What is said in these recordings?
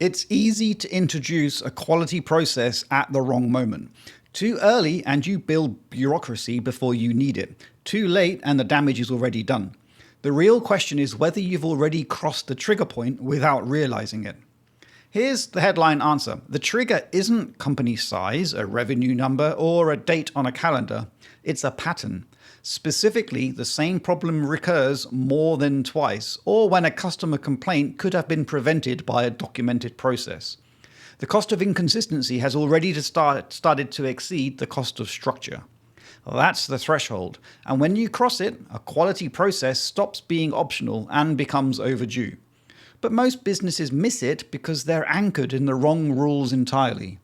It's easy to introduce a quality process at the wrong moment. Too early and you build bureaucracy before you need it. Too late and the damage is already done. The real question is whether you've already crossed the trigger point without realizing it. Here's the headline answer. The trigger isn't company size, a revenue number, or a date on a calendar. It's a pattern. Specifically, the same problem recurs more than twice, or when a customer complaint could have been prevented by a documented process. The cost of inconsistency has already started to exceed the cost of structure. That's the threshold, and when you cross it, a quality process stops being optional and becomes overdue. But most businesses miss it because they're anchored in the wrong rules entirely.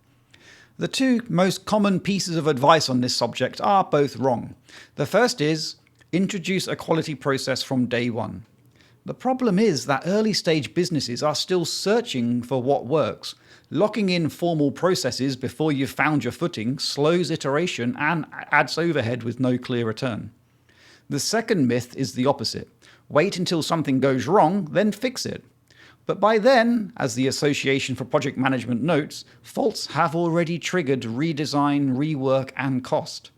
The two most common pieces of advice on this subject are both wrong. The first is, introduce a quality process from day one. The problem is that early stage businesses are still searching for what works. Locking in formal processes before you've found your footing slows iteration and adds overhead with no clear return. The second myth is the opposite. Wait until something goes wrong, then fix it. But by then, as the Association for Project Management notes, faults have already triggered redesign, rework, and cost.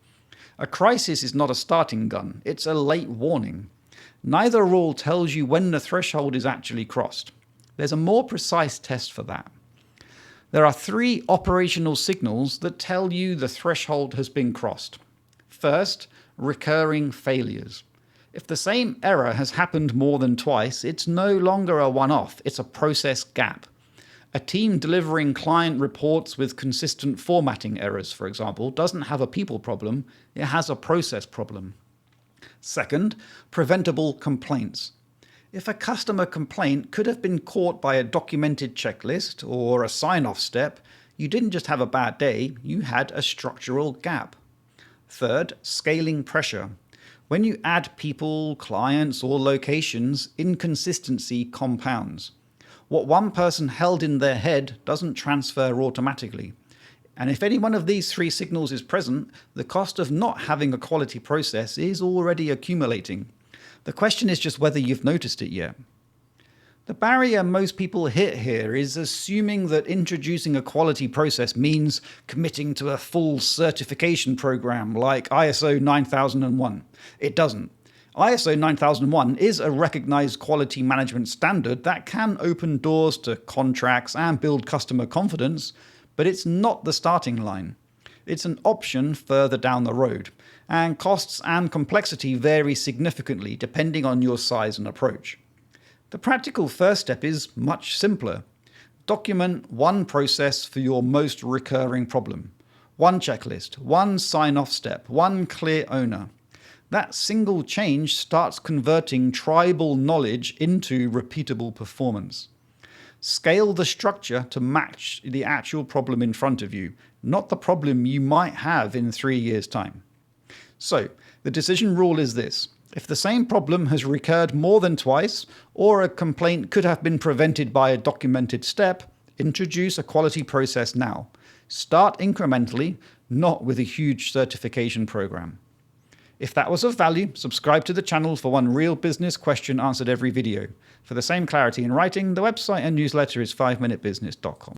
A crisis is not a starting gun, it's a late warning. Neither rule tells you when the threshold is actually crossed. There's a more precise test for that. There are 3 operational signals that tell you the threshold has been crossed. First, recurring failures. If the same error has happened more than twice, it's no longer a one-off, it's a process gap. A team delivering client reports with consistent formatting errors, for example, doesn't have a people problem, it has a process problem. Second, preventable complaints. If a customer complaint could have been caught by a documented checklist or a sign-off step, you didn't just have a bad day, you had a structural gap. Third, scaling pressure. When you add people, clients, or locations, inconsistency compounds. What one person held in their head doesn't transfer automatically. And if any one of these 3 signals is present, the cost of not having a quality process is already accumulating. The question is just whether you've noticed it yet. The barrier most people hit here is assuming that introducing a quality process means committing to a full certification program like ISO 9001. It doesn't. ISO 9001 is a recognized quality management standard that can open doors to contracts and build customer confidence, but it's not the starting line. It's an option further down the road, and costs and complexity vary significantly depending on your size and approach. The practical first step is much simpler. Document one process for your most recurring problem. One checklist, one sign-off step, one clear owner. That single change starts converting tribal knowledge into repeatable performance. Scale the structure to match the actual problem in front of you, not the problem you might have in 3 years' time. So, the decision rule is this. If the same problem has recurred more than twice, or a complaint could have been prevented by a documented step, introduce a quality process now. Start incrementally, not with a huge certification program. If that was of value, subscribe to the channel for one real business question answered every video. For the same clarity in writing, the website and newsletter is 5minutebusiness.com.